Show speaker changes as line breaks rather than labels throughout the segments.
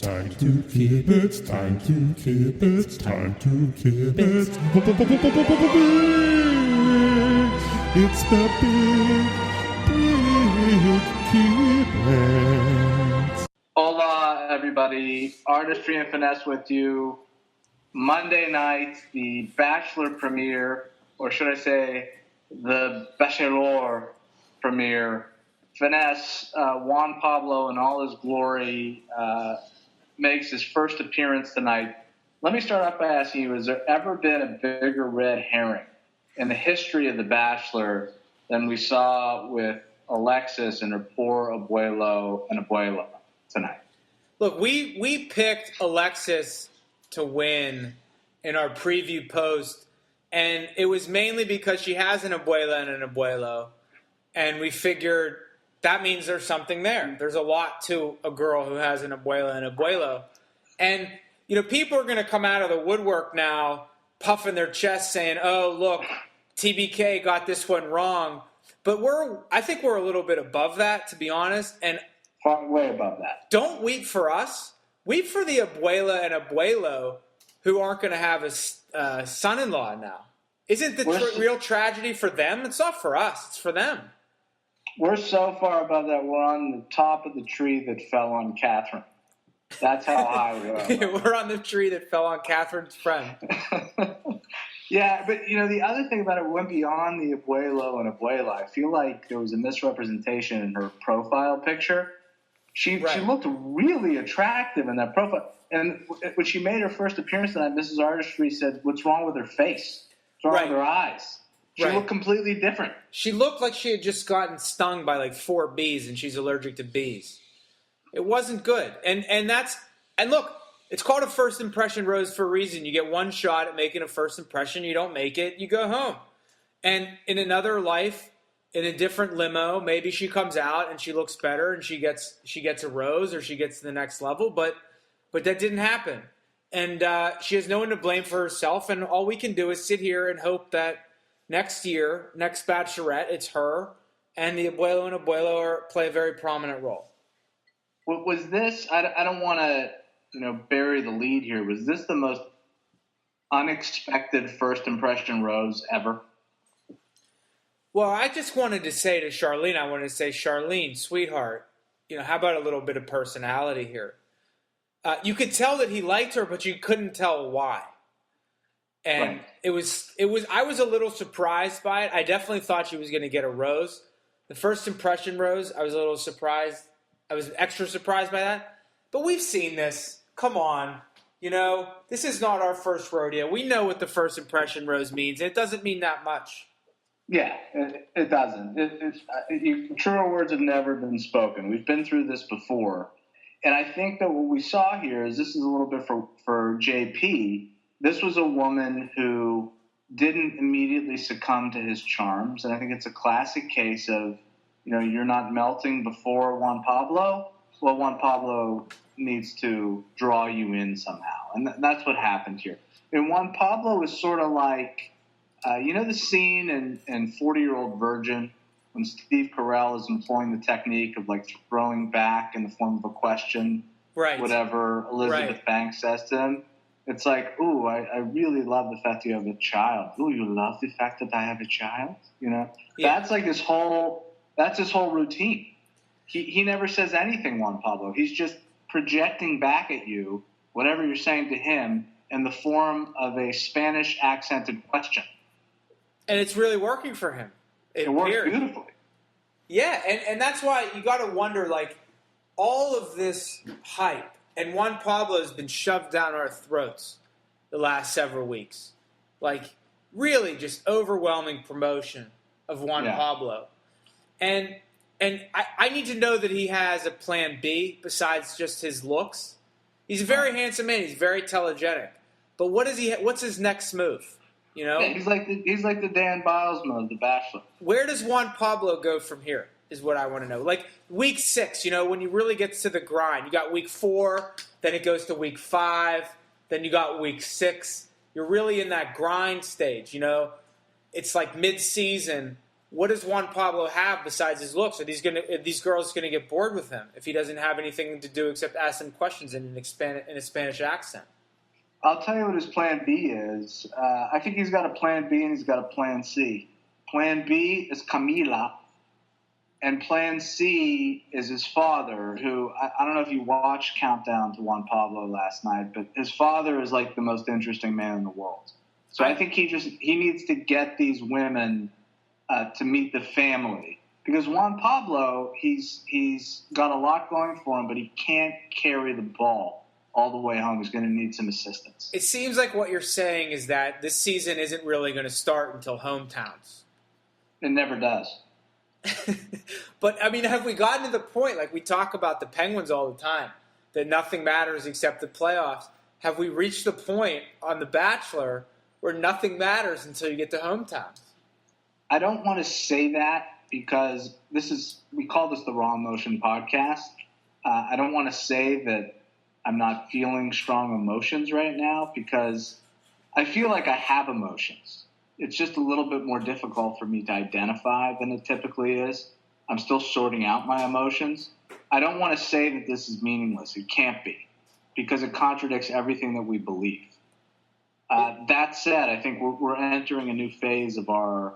Time to keep it, it's time to keep it, it's time to keep it. It's the big keep it.
Hola, everybody. Artistry and Finesse with you. Monday night, the Bachelor Premiere, or should I say, the Bachelor Premiere. Finesse, Juan Pablo in all his glory, makes his first appearance tonight. Let me start off by asking you, has there ever been a bigger red herring in the history of The Bachelor than we saw with Alexis and her poor abuelo and abuela tonight?
Look, we picked Alexis to win in our preview post, and it was mainly because she has an abuela and an abuelo, and we figured that means there's something there. There's a lot to a girl who has an abuela and abuelo. And, you know, people are going to come out of the woodwork now puffing their chest saying, oh, look, TBK got this one wrong. But I think we're a little bit above that, to be honest. And
way above that.
Don't weep for us. Weep for the abuela and abuelo who aren't going to have a son-in-law now. Isn't the real tragedy for them? It's not for us. It's for them.
We're so far above that. We're on the top of the tree that fell on Catherine. That's how high we are.
We're on the tree that fell on Catherine's friend.
Yeah, but, you know, the other thing about it went beyond the abuelo and abuela. I feel like there was a misrepresentation in her profile picture. She looked really attractive in that profile. And when she made her first appearance tonight, Mrs. Artistry said, what's wrong with her face? What's wrong with her eyes? She looked completely different.
She looked like she had just gotten stung by like 4 bees and she's allergic to bees. It wasn't good. And look, it's called a first impression rose for a reason. You get one shot at making a first impression. You don't make it, you go home. And in another life, in a different limo, maybe she comes out and she looks better and she gets a rose or she gets to the next level. But that didn't happen. And she has no one to blame for herself. And all we can do is sit here and hope that next year, next Bachelorette, it's her and the abuelo and abuelo play a very prominent role.
Was this, I don't want to, bury the lead here. Was this the most unexpected first impression rose ever?
Well, I just wanted to say to Charlene, Charlene, sweetheart, how about a little bit of personality here? You could tell that he liked her, but you couldn't tell why. And it was. I was a little surprised by it. I definitely thought she was going to get a rose. The first impression rose, I was a little surprised. I was extra surprised by that. But we've seen this. Come on. This is not our first rodeo. We know what the first impression rose means. It doesn't mean that much.
Yeah, it doesn't. Truer words have never been spoken. We've been through this before. And I think that what we saw here is this is a little bit for JP. This was a woman who didn't immediately succumb to his charms. And I think it's a classic case of, you're not melting before Juan Pablo. Well, Juan Pablo needs to draw you in somehow. And that's what happened here. And Juan Pablo is sort of like, the scene in 40-Year-Old Virgin when Steve Carell is employing the technique of like throwing back in the form of a question, whatever Elizabeth Banks says to him. It's like, ooh, I really love the fact you have a child. Ooh, you love the fact that I have a child? Yeah. That's like his whole routine. He never says anything, Juan Pablo. He's just projecting back at you whatever you're saying to him in the form of a Spanish accented question. And
it's really working for him.
It works beautifully.
Yeah, and that's why you got to wonder, like, all of this hype, and Juan Pablo has been shoved down our throats the last several weeks. Like, really just overwhelming promotion of Juan Pablo. And I need to know that he has a plan B besides just his looks. He's a very handsome man. He's very telegenic. But what's his next move?
Yeah, he's like the Dan Bilesman of The Bachelor.
Where does Juan Pablo go from here is what I want to know. Like week 6, when you really get to the grind. You got week 4, then it goes to week 5, then you got week 6. You're really in that grind stage, It's like mid-season, what does Juan Pablo have besides his looks? Are these girls going to get bored with him if he doesn't have anything to do except ask them questions in a Spanish accent?
I'll tell you what his plan B is. I think he's got a plan B and he's got a plan C. Plan B is Camilla, and plan C is his father, who, I don't know if you watched Countdown to Juan Pablo last night, but his father is like the most interesting man in the world. So I think he needs to get these women to meet the family. Because Juan Pablo, he's got a lot going for him, but he can't carry the ball all the way home. He's going to need some assistance.
It seems like what you're saying is that this season isn't really going to start until hometowns.
It never does.
But, I mean, have we gotten to the point, like we talk about the Penguins all the time, that nothing matters except the playoffs? Have we reached the point on The Bachelor where nothing matters until you get to hometowns?
I don't want to say that because we call this the Raw Emotion Podcast. I don't want to say that I'm not feeling strong emotions right now because I feel like I have emotions. It's just a little bit more difficult for me to identify than it typically is. I'm still sorting out my emotions. I don't want to say that this is meaningless. It can't be because it contradicts everything that we believe. That said, I think we're entering a new phase of our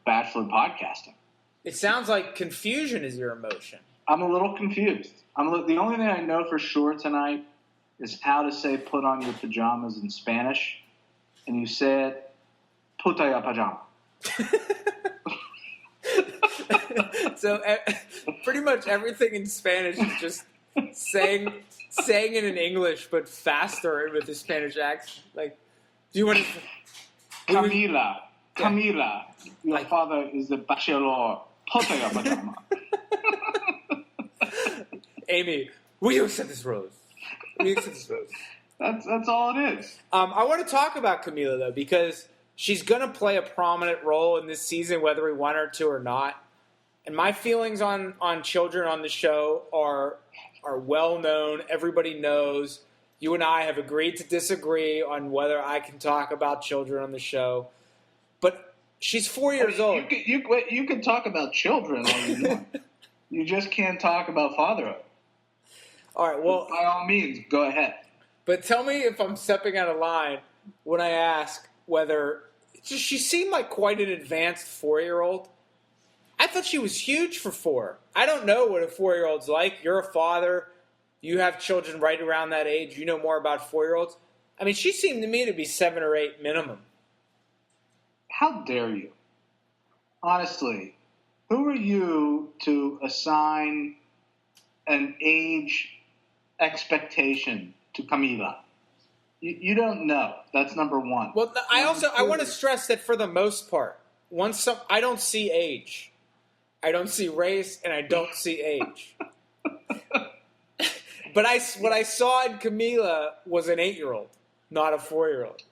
Bachelor podcasting.
It sounds like confusion is your emotion.
I'm a little confused. The only thing I know for sure tonight is how to say put on your pajamas in Spanish. And you say it, puta ya pajama.
So pretty much everything in Spanish is just saying it in English, but faster with the Spanish accent. Like, do you want to...
Camilla, your father is the bachelor. Puta ya pajama.
Amy, will you accept this rose? Will you accept this rose?
That's all it is.
I want to talk about Camilla, though, because she's going to play a prominent role in this season, whether we want her to or not. And my feelings on children on the show are well known. Everybody knows. You and I have agreed to disagree on whether I can talk about children on the show. But she's 4 years old.
You can talk about children all you want. You just can't talk about fatherhood.
All right, well...
By all means, go ahead.
But tell me if I'm stepping out of line when I ask whether... She seemed like quite an advanced 4-year-old. I thought she was huge for 4. I don't know what a 4-year-old's like. You're a father. You have children right around that age. You know more about 4-year-olds. I mean, she seemed to me to be 7 or 8 minimum.
How dare you? Honestly, who are you to assign an age expectation to Camilla? You don't know. That's number one.
Well, I want to stress that for the most part, I don't see age. I don't see race, and I don't see age. But what I saw in Camilla was an 8-year-old, not a 4-year-old.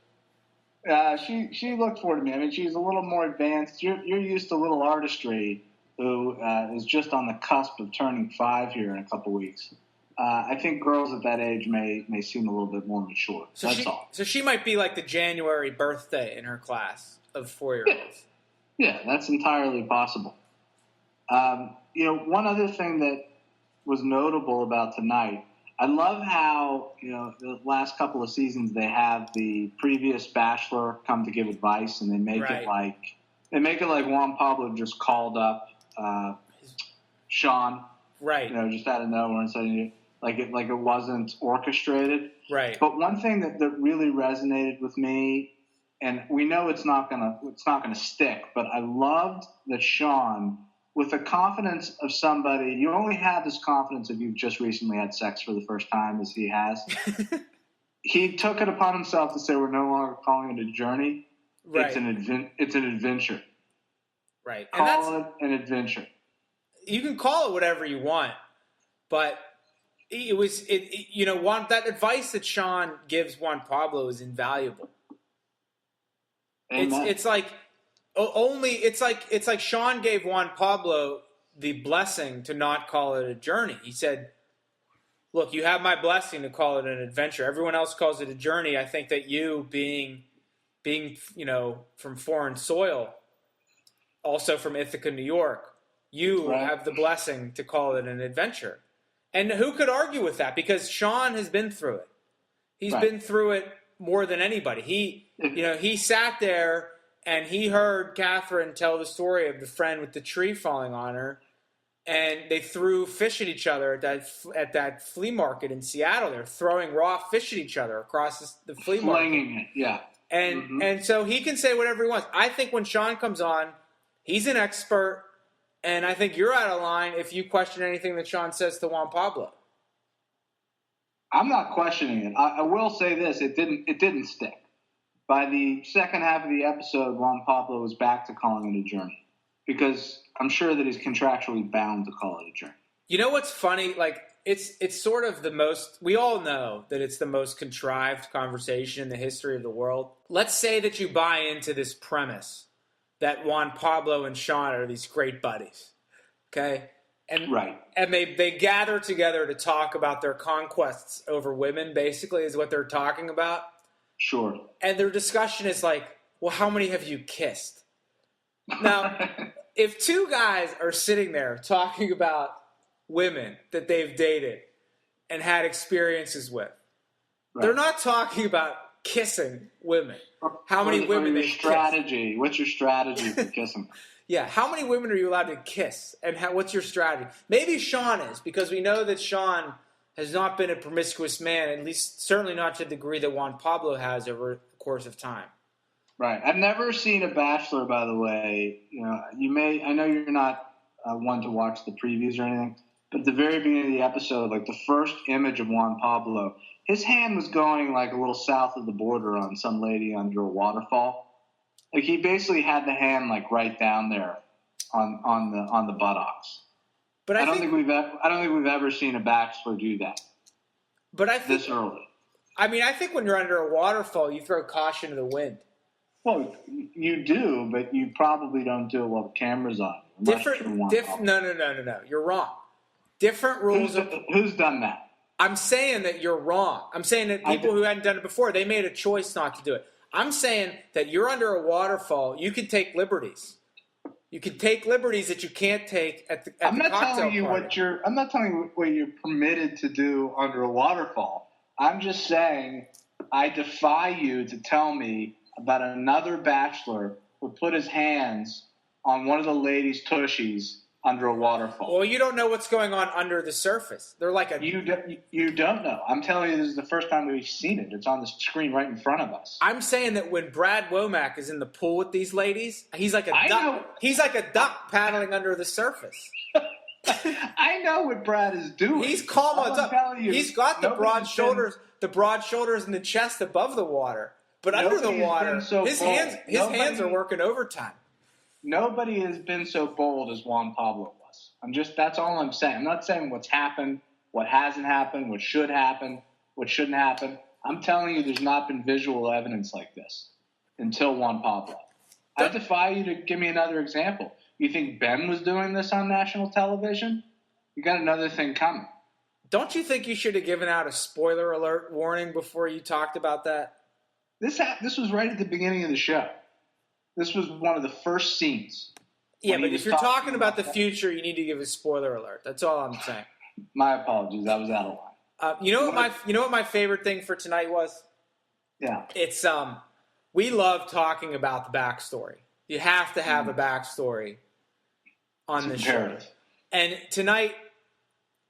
She looked forward to me. I mean, she's a little more advanced. You're used to little artistry, who is just on the cusp of turning 5 here in a couple weeks. I think girls at that age may seem a little bit more mature. That's all.
So she might be like the January birthday in her class of 4-year-olds.
Yeah, that's entirely possible. One other thing that was notable about tonight, I love how, the last couple of seasons they have the previous Bachelor come to give advice, and they make it like Juan Pablo just called up Sean,
right?
Just out of nowhere and said like it wasn't orchestrated,
right?
But one thing that really resonated with me, and we know it's not gonna stick, but I loved that Sean, with the confidence of somebody, you only have this confidence if you've just recently had sex for the first time, as he has. He took it upon himself to say, we're no longer calling it a journey. Right. It's an adventure.
Right.
Call it an adventure.
You can call it whatever you want, but that advice that Sean gives Juan Pablo is invaluable. It's like Sean gave Juan Pablo the blessing to not call it a journey. He said, look, you have my blessing to call it an adventure. Everyone else calls it a journey. I think that you being from foreign soil also from Ithaca, New York. You have the blessing to call it an adventure. And who could argue with that? Because Sean has been through it. He's been through it more than anybody. He sat there and he heard Catherine tell the story of the friend with the tree falling on her, and they threw fish at each other at that flea market in Seattle. They're throwing raw fish at each other across the flea market.
Flinging it, yeah.
And so he can say whatever he wants. I think when Sean comes on, he's an expert, and I think you're out of line if you question anything that Sean says to Juan Pablo.
I'm not questioning it. I will say this: it didn't stick. By the second half of the episode, Juan Pablo was back to calling it a journey, because I'm sure that he's contractually bound to call it a journey.
You know what's funny? Like, it's sort of the most, we all know that it's the most contrived conversation in the history of the world. Let's say that you buy into this premise that Juan Pablo and Sean are these great buddies, okay? And they gather together to talk about their conquests over women, basically, is what they're talking about.
Sure.
And their discussion is like, well, how many have you kissed? Now, if two guys are sitting there talking about women that they've dated and had experiences with, they're not talking about kissing women. How many women they
strategy?
kiss.
What's your strategy for kissing?
Yeah, how many women are you allowed to kiss? And what's your strategy? Maybe Sean is, because we know that Sean has not been a promiscuous man, at least certainly not to the degree that Juan Pablo has over the course of time.
Right. I've never seen a Bachelor, by the way. I know you're not one to watch the previews or anything, but at the very beginning of the episode, like the first image of Juan Pablo, his hand was going like a little south of the border on some lady under a waterfall. Like he basically had the hand like right down there on the buttocks. But I don't think we've ever seen a Bachelor do that.
But I think
this early.
I mean, I think when you're under a waterfall, you throw caution to the wind.
Well, you do, but you probably don't do it while the camera's on.
No. You're wrong. Different rules.
Who's done that?
I'm saying that you're wrong. I'm saying that people who hadn't done it before, they made a choice not to do it. I'm saying that you're under a waterfall. You can take liberties. You can take liberties that you can't take at the cocktail party. I'm not telling you what you're permitted to do under a waterfall. I'm just saying I defy you to tell me about another Bachelor who put his hands on one of the ladies' tushies under a waterfall. Well, you don't know what's going on under the surface. They're like a...
You don't know. I'm telling you, this is the first time we've seen it. It's on the screen right in front of us.
I'm saying that when Brad Womack is in the pool with these ladies, he's like a duck. He's like a duck paddling under the surface.
I know what Brad is doing.
He's calm on top. He's got the broad shoulders and the chest above the water. But under the water, his hands are working overtime.
Nobody has been so bold as Juan Pablo was. That's all I'm saying. I'm not saying what's happened, what hasn't happened, what should happen, what shouldn't happen. I'm telling you there's not been visual evidence like this until Juan Pablo. I defy you to give me another example. You think Ben was doing this on national television? You got another thing coming.
Don't you think you should have given out a spoiler alert warning before you talked about that?
This was right at the beginning of the show. This was one of the first scenes.
Yeah, but if you're talking about the future, you need to give a spoiler alert. That's all I'm saying.
My apologies. I was out of line.
You know what my favorite thing for tonight was?
Yeah.
It's we love talking about the backstory. You have to have a backstory on the show. And tonight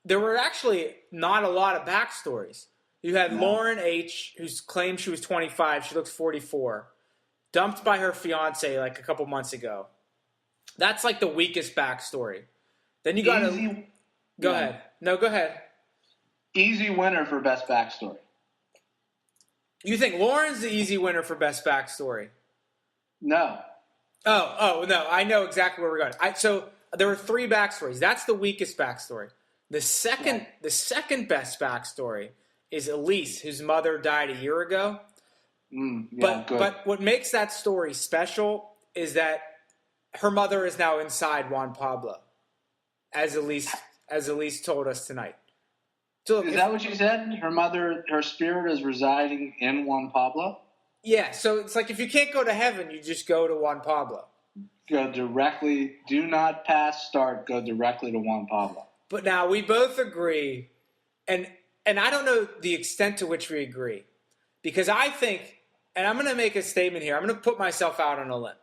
there were actually not a lot of backstories. You had Lauren H., who claimed she was 25. She looks 44. Dumped by her fiance like a couple months ago. That's like the weakest backstory. Then you got to go ahead. No, go ahead.
Easy winner for best backstory.
You think Lauren's the easy winner for best backstory?
No.
Oh no! I know exactly where we're going. So there were 3 backstories. That's the weakest backstory. The second best backstory is Elise, whose mother died a year ago. But what makes that story special is that her mother is now inside Juan Pablo, as Elise told us tonight. So
is that what she said? Her spirit is residing in Juan Pablo?
Yeah, so it's like if you can't go to heaven, you just go to Juan Pablo.
go directly. Do not pass start. Go directly to Juan Pablo.
But now we both agree, and I don't know the extent to which we agree, because I think, and I'm going to make a statement here. I'm going to put myself out on a limb.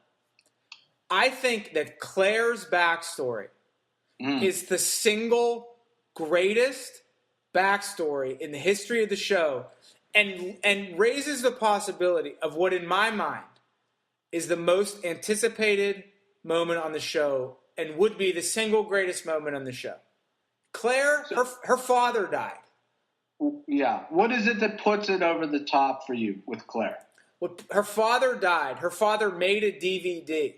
I think that Claire's backstory is the single greatest backstory in the history of the show, and raises the possibility of what, in my mind, is the most anticipated moment on the show and would be the single greatest moment on the show. Claire, her father died.
Yeah. What is it that puts it over the top for you with Claire?
Well, her father died. Her father made a DVD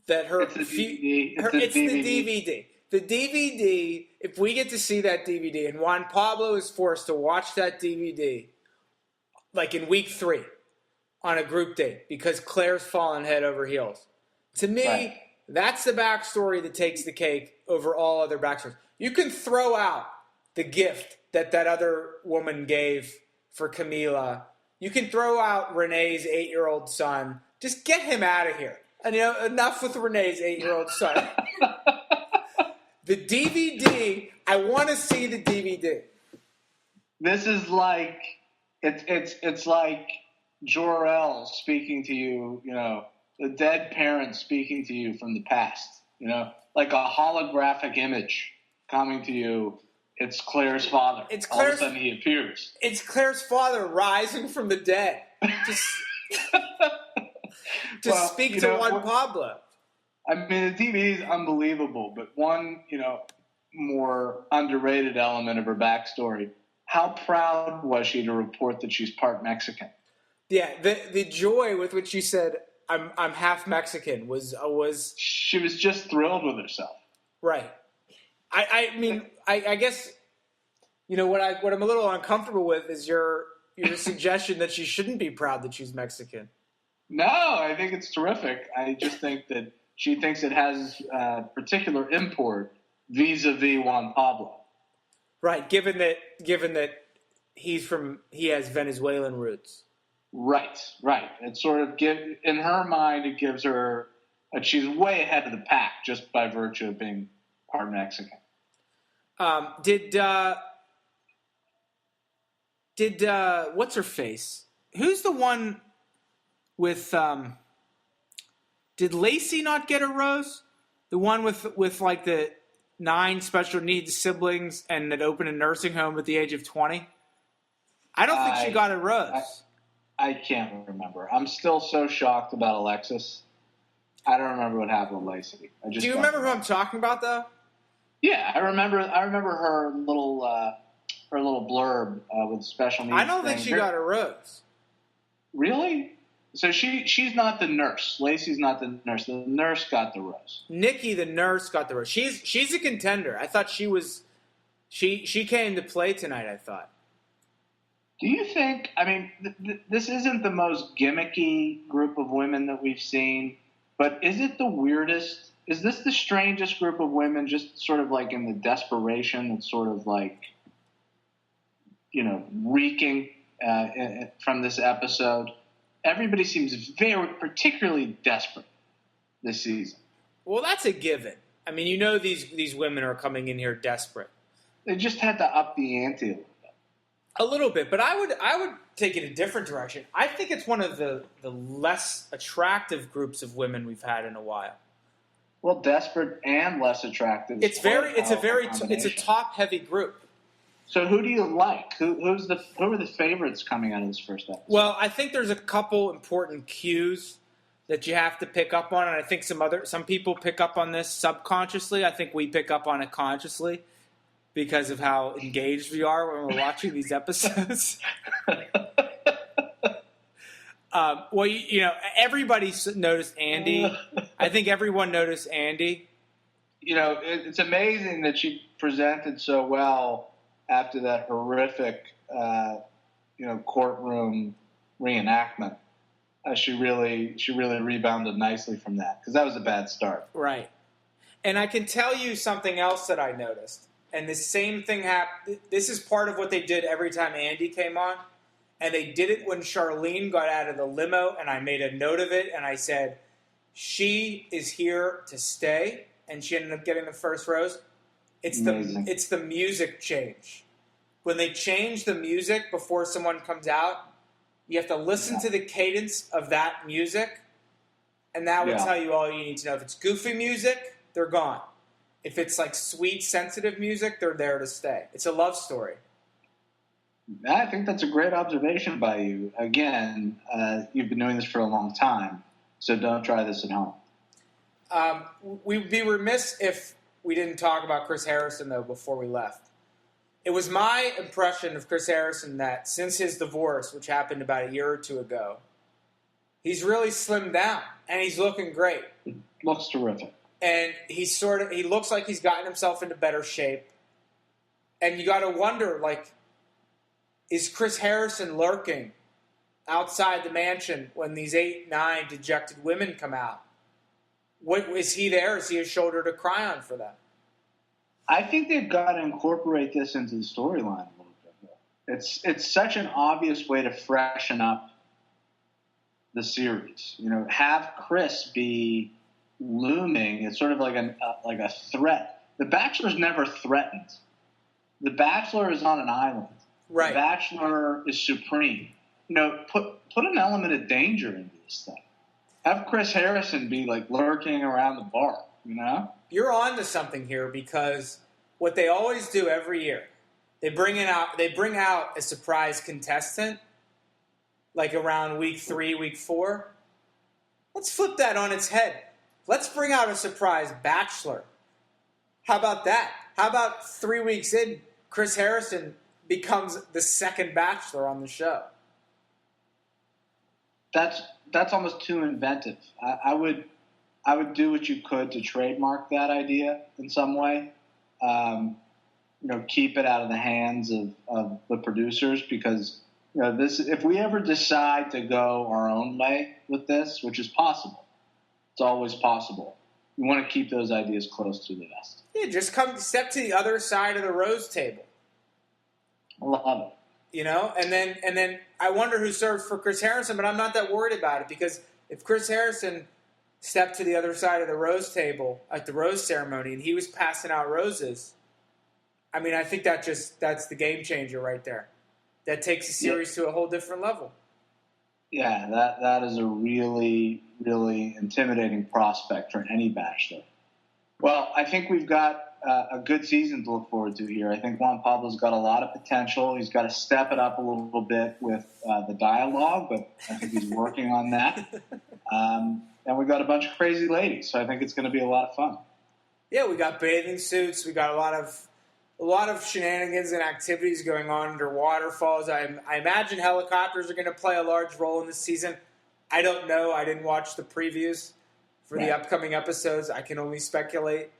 that her...
It's a DVD.
It's the DVD. The DVD, if we get to see that DVD, and Juan Pablo is forced to watch that DVD, like in week 3, on a group date, because Claire's fallen head over heels. To me, that's the backstory that takes the cake over all other backstories. You can throw out the gift that other woman gave for Camilla. You can throw out Renee's 8-year-old son. Just get him out of here. And enough with Renee's 8-year-old son. The DVD, I want to see the DVD.
This is like it's like Jor-El speaking to you, the dead parent speaking to you from the past, like a holographic image coming to you. It's Claire's father. All of a sudden he appears.
It's Claire's father rising from the dead. Just speak to Juan Pablo.
I mean, the DVD is unbelievable, but one, more underrated element of her backstory. How proud was she to report that she's part Mexican?
Yeah, the joy with which she said, "I'm half Mexican" was.
She was just thrilled with herself.
Right. I mean, I guess, what I'm a little uncomfortable with is your suggestion that she shouldn't be proud that she's Mexican.
No, I think it's terrific. I just think that she thinks it has particular import vis-a-vis Juan Pablo.
Right, given that he has Venezuelan roots.
Right. It sort of in her mind, it gives her she's way ahead of the pack just by virtue of being part Mexican.
Did what's her face? Who's the one with did Lacey not get a rose? The one with like the 9 special needs siblings and that opened a nursing home at the age of 20? I don't think she got a rose.
I can't remember. I'm still so shocked about Alexis. I don't remember what happened with Lacey.
Do you remember who I'm talking about, though?
Yeah, I remember her little blurb with special needs.
I don't think she got a rose.
Really? So she's not the nurse. Lacey's not the nurse. The nurse got the rose.
Nikki, the nurse, got the rose. She's a contender. I thought she was. She came to play tonight, I thought.
Do you think? I mean, this isn't the most gimmicky group of women that we've seen, but is it the weirdest? Is this the strangest group of women? Just sort of like in the desperation that's sort of like, reeking from this episode. Everybody seems very particularly desperate this season.
Well, that's a given. I mean, these women are coming in here desperate.
They just had to up the ante
a little bit. But I would take it a different direction. I think it's one of the less attractive groups of women we've had in a while.
Well, desperate and less attractive.
It's a top heavy group.
So who do you like? Who are the favorites coming out of this first episode?
Well, I think there's a couple important cues that you have to pick up on, and I think some people pick up on this subconsciously. I think we pick up on it consciously because of how engaged we are when we're watching these episodes. Well, everybody noticed Andy. I think everyone noticed Andy.
It's amazing that she presented so well after that horrific, courtroom reenactment. She really rebounded nicely from that because that was a bad start.
Right. And I can tell you something else that I noticed. And the same thing happened. This is part of what they did every time Andy came on. And they did it when Charlene got out of the limo, and I made a note of it, and I said, She is here to stay, and she ended up getting the first rose. It's the music change. When they change the music before someone comes out, you have to listen to the cadence of that music, and that will tell you all you need to know. If it's goofy music, they're gone. If it's like sweet, sensitive music, they're there to stay. It's a love story.
I think that's a great observation by you. Again, you've been doing this for a long time, so don't try this at home.
We'd be remiss if we didn't talk about Chris Harrison, though, before we left. It was my impression of Chris Harrison that since his divorce, which happened about a year or two ago, he's really slimmed down, and he's looking great.
Looks terrific.
And he looks like he's gotten himself into better shape. And you got to wonder, like, is Chris Harrison lurking outside the mansion when these 8, 9 dejected women come out? What is he there? Is he a shoulder to cry on for them?
I think they've got to incorporate this into the storyline a little bit more. It's such an obvious way to freshen up the series. You know, have Chris be looming. It's sort of like a threat. The Bachelor's never threatened. The Bachelor is on an island.
Right.
The Bachelor is supreme. You know, put an element of danger into this thing. Have Chris Harrison be like lurking around the bar, you know?
You're on to something here, because what they always do every year, they bring out a surprise contestant, like around week 3, week 4. Let's flip that on its head. Let's bring out a surprise Bachelor. How about that? How about 3 weeks in, Chris Harrison becomes the second Bachelor on the show?
That's almost too inventive. I would do what you could to trademark that idea in some way. Keep it out of the hands of the producers, because if we ever decide to go our own way with this, which is possible, it's always possible. We want to keep those ideas close to the vest.
Yeah, just step to the other side of the rose table.
I love it.
You know, and then I wonder who serves for Chris Harrison, but I'm not that worried about it, because if Chris Harrison stepped to the other side of the rose table at the rose ceremony and he was passing out roses, I mean, I think that's the game changer right there. That takes the series to a whole different level.
Yeah, that is a really, really intimidating prospect for any Bachelor. Well, I think we've got a good season to look forward to here. I think Juan Pablo's got a lot of potential. He's got to step it up a little bit with the dialogue, but I think he's working on that. And we've got a bunch of crazy ladies, so I think it's going to be a lot of fun.
Yeah, we got bathing suits. We got a lot of shenanigans and activities going on under waterfalls. I imagine helicopters are going to play a large role in this season. I don't know. I didn't watch the previews for the upcoming episodes. I can only speculate.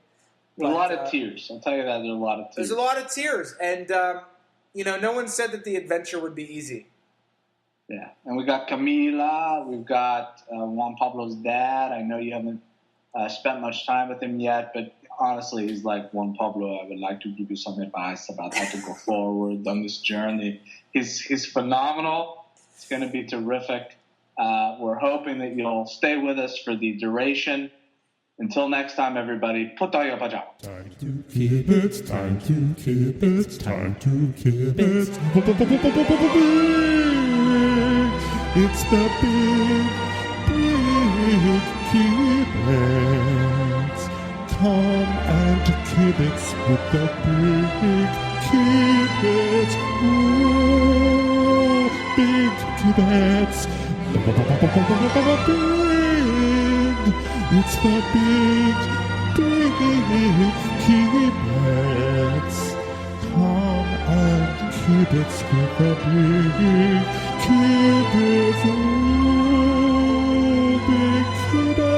There's a lot of tears. I'll tell you that. There's a lot of tears.
There's a lot of tears. And, no one said that the adventure would be easy.
Yeah. And we got Camilla. We've got Juan Pablo's dad. I know you haven't spent much time with him yet, but honestly, he's like, Juan Pablo, I would like to give you some advice about how to go forward on this journey. He's phenomenal. It's going to be terrific. We're hoping that you'll stay with us for the duration. Until next time, everybody, putayo pajao.
Time to keep it, time to keep it, time to keep it. It's the big keep it. Come and keep it with the big keep it. Ooh, big keep it. It's the big keep-its. Come and keep it with the big keep-its. Ooh, big keep-its.